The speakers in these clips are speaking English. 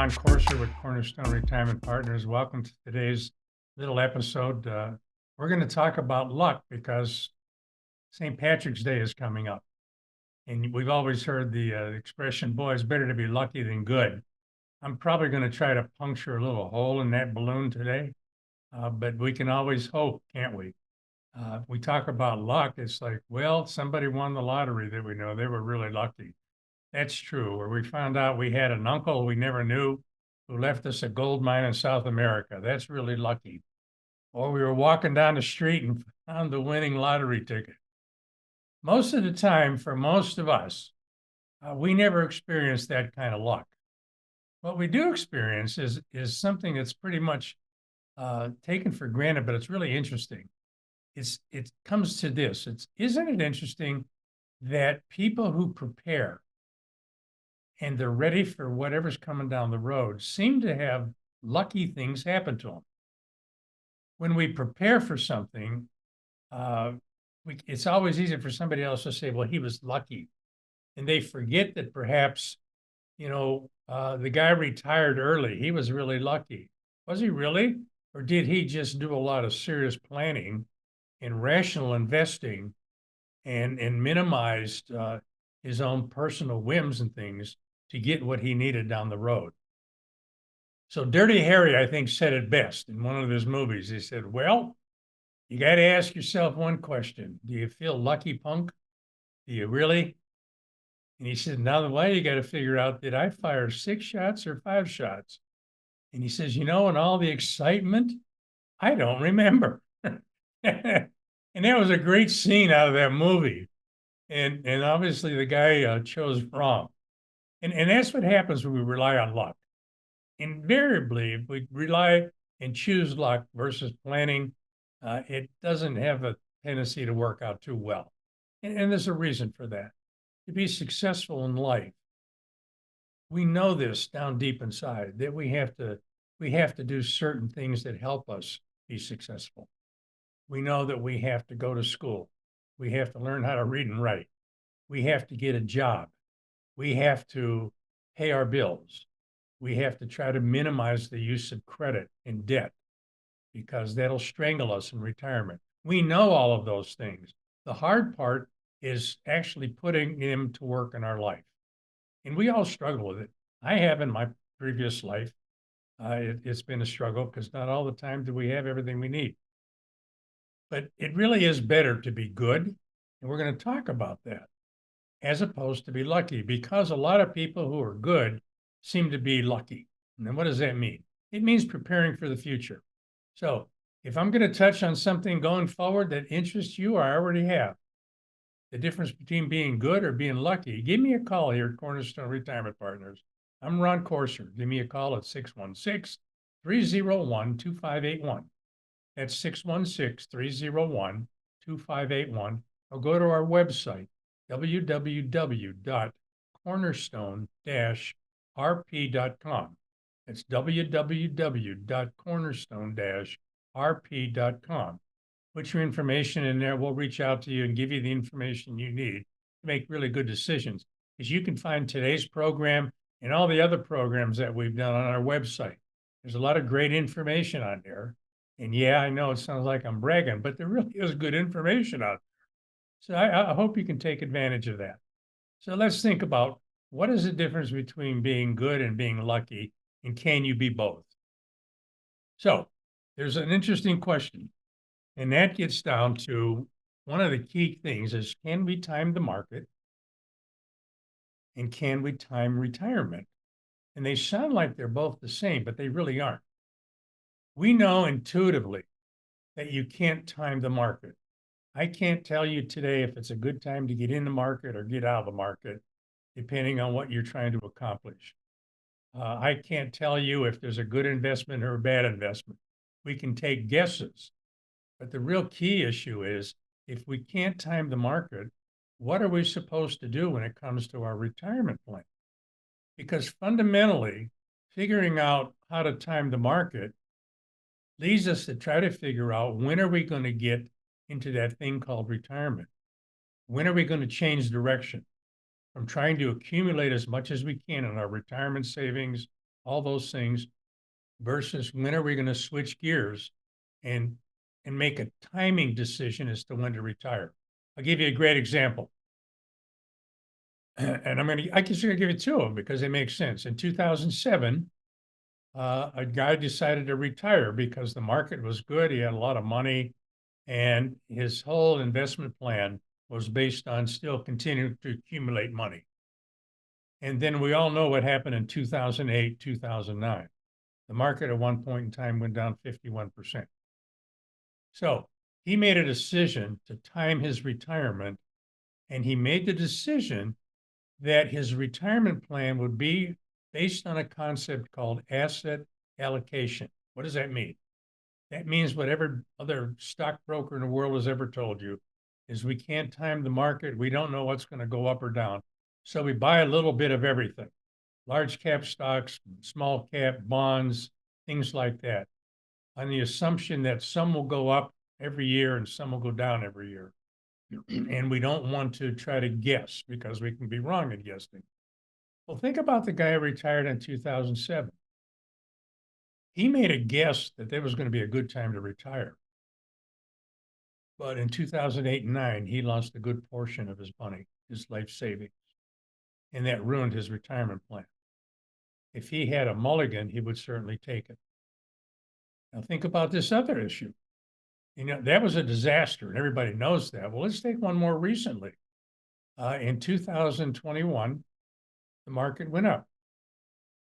Ron Courser with Cornerstone Retirement Partners. Welcome to today's little episode. We're going to talk about luck because St. Patrick's Day is coming up. And we've always heard the expression, boy, it's better to be lucky than good. I'm probably going to try to puncture a little hole in that balloon today, but we can always hope, can't we? We talk about luck. It's like, well, somebody won the lottery that we know. They were really lucky. That's true. Or we found out we had an uncle we never knew who left us a gold mine in South America. That's really lucky. Or we were walking down the street and found the winning lottery ticket. Most of the time, for most of us, we never experience that kind of luck. What we do experience is something that's pretty much taken for granted, but it's really interesting. It comes to this. Isn't it interesting that people who prepare and they're ready for whatever's coming down the road seem to have lucky things happen to them? When we prepare for something, it's always easy for somebody else to say, well, he was lucky. And they forget that perhaps, the guy retired early. He was really lucky. Was he really? Or did he just do a lot of serious planning and rational investing and minimized his own personal whims and things to get what he needed down the road? So Dirty Harry, I think, said it best in one of his movies. He said, well, you got to ask yourself one question. Do you feel lucky, punk? Do you really? And he said, now the way you got to figure out, did I fire 6 shots or 5 shots? And he says, in all the excitement, I don't remember. And that was a great scene out of that movie. And obviously the guy chose wrong. And that's what happens when we rely on luck. Invariably, if we rely and choose luck versus planning, it doesn't have a tendency to work out too well. And there's a reason for that. To be successful in life, we know this down deep inside, that we have to do certain things that help us be successful. We know that we have to go to school. We have to learn how to read and write. We have to get a job. We have to pay our bills. We have to try to minimize the use of credit and debt because that'll strangle us in retirement. We know all of those things. The hard part is actually putting them to work in our life. And we all struggle with it. I have in my previous life. It's been a struggle because not all the time do we have everything we need. But it really is better to be good. And we're going to talk about that as opposed to be lucky, because a lot of people who are good seem to be lucky. And then what does that mean? It means preparing for the future. So if I'm going to touch on something going forward that interests you, I already have. The difference between being good or being lucky, give me a call here at Cornerstone Retirement Partners. I'm Ron Courser. Give me a call at 616-301-2581. That's 616-301-2581. Or go to our website, www.cornerstone-rp.com. That's www.cornerstone-rp.com. Put your information in there. We'll reach out to you and give you the information you need to make really good decisions. Because you can find today's program and all the other programs that we've done on our website. There's a lot of great information on there. And yeah, I know it sounds like I'm bragging, but there really is good information out there. So I hope you can take advantage of that. So let's think about, what is the difference between being good and being lucky, and can you be both? So there's an interesting question. And that gets down to one of the key things is, can we time the market? And can we time retirement? And they sound like they're both the same, but they really aren't. We know intuitively that you can't time the market. I can't tell you today if it's a good time to get in the market or get out of the market, depending on what you're trying to accomplish. I can't tell you if there's a good investment or a bad investment. We can take guesses. But the real key issue is, if we can't time the market, what are we supposed to do when it comes to our retirement plan? Because fundamentally, figuring out how to time the market leads us to try to figure out, when are we going to get into that thing called retirement? When are we going to change direction from trying to accumulate as much as we can in our retirement savings all those things, versus when are we going to switch gears and make a timing decision as to when to retire. I'll give you a great example. And I can give you two of them because they make sense. In 2007, a guy decided to retire because the market was good. He had a lot of money, and his whole investment plan was based on still continuing to accumulate money. And then we all know what happened in 2008, 2009. The market at one point in time went down 51%. So he made a decision to time his retirement, and he made the decision that his retirement plan would be based on a concept called asset allocation. What does that mean? That means whatever other stockbroker in the world has ever told you is we can't time the market. We don't know what's going to go up or down. So we buy a little bit of everything, large cap stocks, small cap bonds, things like that, on the assumption that some will go up every year and some will go down every year. And we don't want to try to guess because we can be wrong in guessing. Well, think about the guy who retired in 2007. He made a guess that there was going to be a good time to retire. But in 2008 and 9, he lost a good portion of his money, his life savings, and that ruined his retirement plan. If he had a mulligan, he would certainly take it. Now think about this other issue. You know, that was a disaster, and everybody knows that. Well, let's take one more recently. In 2021, the market went up.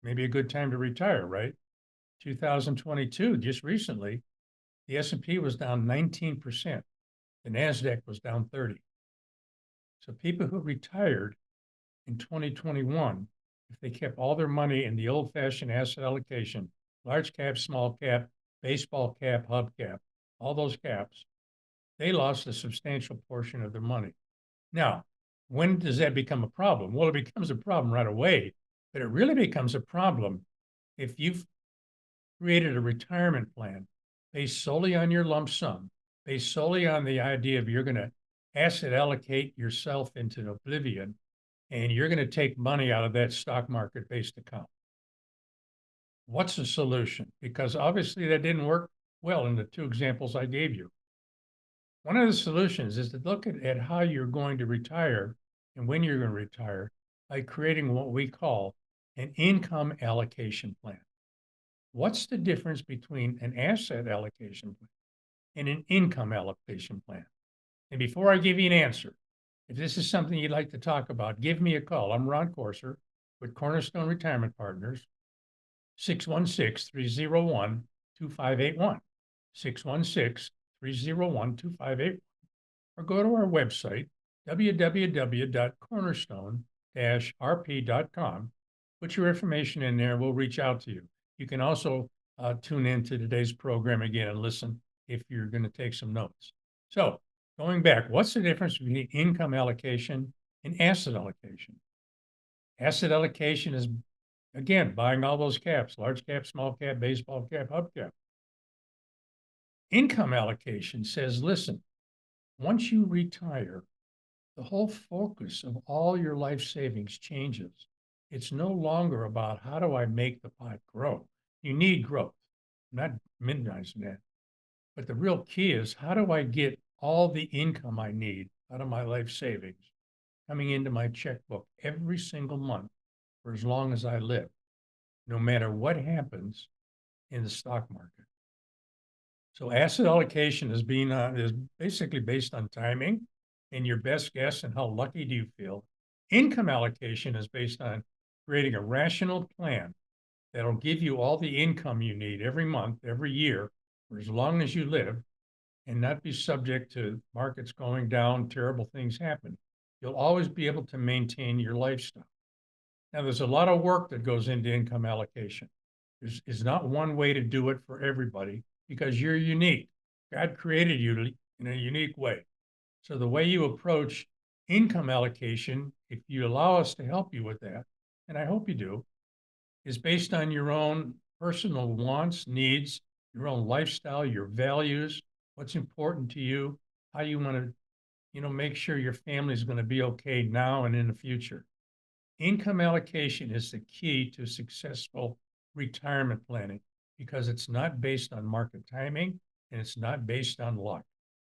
Maybe a good time to retire, right? 2022, just recently, the S&P was down 19%. The NASDAQ was down 30. So people who retired in 2021, if they kept all their money in the old-fashioned asset allocation, large cap, small cap, baseball cap, hub cap, all those caps, they lost a substantial portion of their money. Now, when does that become a problem? Well, it becomes a problem right away, but it really becomes a problem if you've created a retirement plan based solely on your lump sum, based solely on the idea of you're going to asset allocate yourself into oblivion, and you're going to take money out of that stock market-based account. What's the solution? Because obviously that didn't work well in the two examples I gave you. One of the solutions is to look at how you're going to retire and when you're going to retire by creating what we call an income allocation plan. What's the difference between an asset allocation plan and an income allocation plan? And before I give you an answer, if this is something you'd like to talk about, give me a call. I'm Ron Corser with Cornerstone Retirement Partners, 616-301-2581, 616-301-2581, or go to our website, www.cornerstone-rp.com. Put your information in there. We'll reach out to you. You can also tune in to today's program again and listen if you're going to take some notes. So going back, what's the difference between income allocation and asset allocation? Asset allocation is, again, buying all those caps, large cap, small cap, baseball cap, hub cap. Income allocation says, listen, once you retire, the whole focus of all your life savings changes. It's no longer about how do I make the pot grow? You need growth. I'm not minimizing that. But the real key is how do I get all the income I need out of my life savings coming into my checkbook every single month for as long as I live, no matter what happens in the stock market. So asset allocation is basically based on timing and your best guess and how lucky do you feel. Income allocation is based on creating a rational plan that'll give you all the income you need every month, every year, for as long as you live, and not be subject to markets going down, terrible things happen. You'll always be able to maintain your lifestyle. Now, there's a lot of work that goes into income allocation. There's not one way to do it for everybody because you're unique. God created you in a unique way. So the way you approach income allocation, if you allow us to help you with that, and I hope you do, is based on your own personal wants, needs, your own lifestyle, your values, what's important to you, how you want to, make sure your family is going to be okay now and in the future. Income allocation is the key to successful retirement planning because it's not based on market timing and it's not based on luck.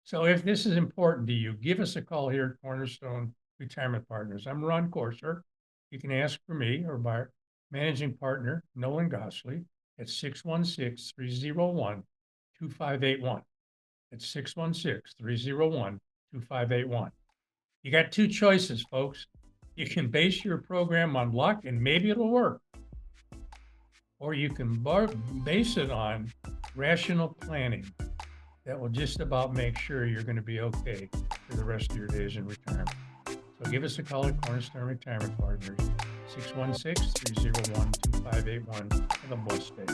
So if this is important to you, give us a call here at Cornerstone Retirement Partners. I'm Ron Corser. You can ask for me or by our managing partner, Nolan Gosley, at 616-301-2581. It's 616-301-2581. You got two choices, folks. You can base your program on luck and maybe it'll work. Or you can base it on rational planning that will just about make sure you're going to be okay for the rest of your days in retirement. So give us a call at Cornerstone Retirement Partners, 616-301-2581. Have a blessed day.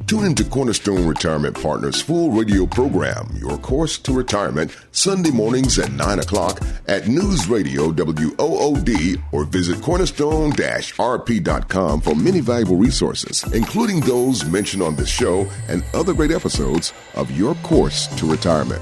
Tune into Cornerstone Retirement Partners' full radio program, Your Course to Retirement, Sunday mornings at 9 o'clock at News Radio WOOD, or visit cornerstone-rp.com for many valuable resources, including those mentioned on this show and other great episodes of Your Course to Retirement.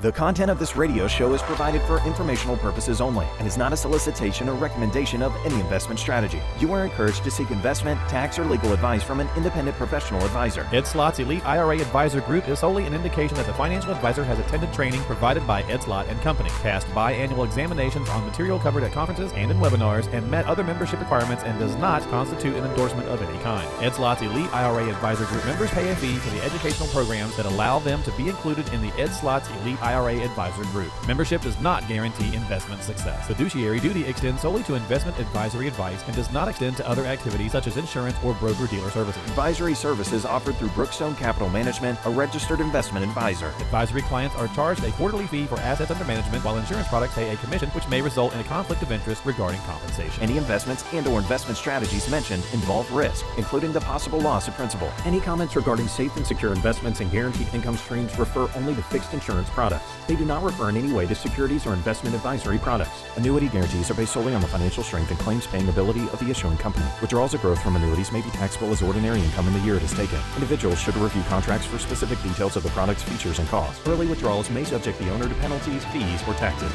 The content of this radio show is provided for informational purposes only and is not a solicitation or recommendation of any investment strategy. You are encouraged to seek investment, tax, or legal advice from an independent professional advisor. Ed Slott's Elite IRA Advisor Group is solely an indication that the financial advisor has attended training provided by Ed Slott and Company, passed biannual examinations on material covered at conferences and in webinars, and met other membership requirements and does not constitute an endorsement of any kind. Ed Slott's Elite IRA Advisor Group members pay a fee for the educational programs that allow them to be included in the Ed Slott's Elite IRA Advisor Group. Membership does not guarantee investment success. Fiduciary duty extends solely to investment advisory advice and does not extend to other activities such as insurance or broker-dealer services. Advisory services offered through Brookstone Capital Management, a registered investment advisor. Advisory clients are charged a quarterly fee for assets under management, while insurance products pay a commission, which may result in a conflict of interest regarding compensation. Any investments and/or investment strategies mentioned involve risk, including the possible loss of principal. Any comments regarding safe and secure investments and guaranteed income streams refer only to fixed insurance products. They do not refer in any way to securities or investment advisory products. Annuity guarantees are based solely on the financial strength and claims paying ability of the issuing company. Withdrawals or growth from annuities may be taxable as ordinary income in the year it is taken. Individuals should review contracts for specific details of the product's features and costs. Early withdrawals may subject the owner to penalties, fees, or taxes.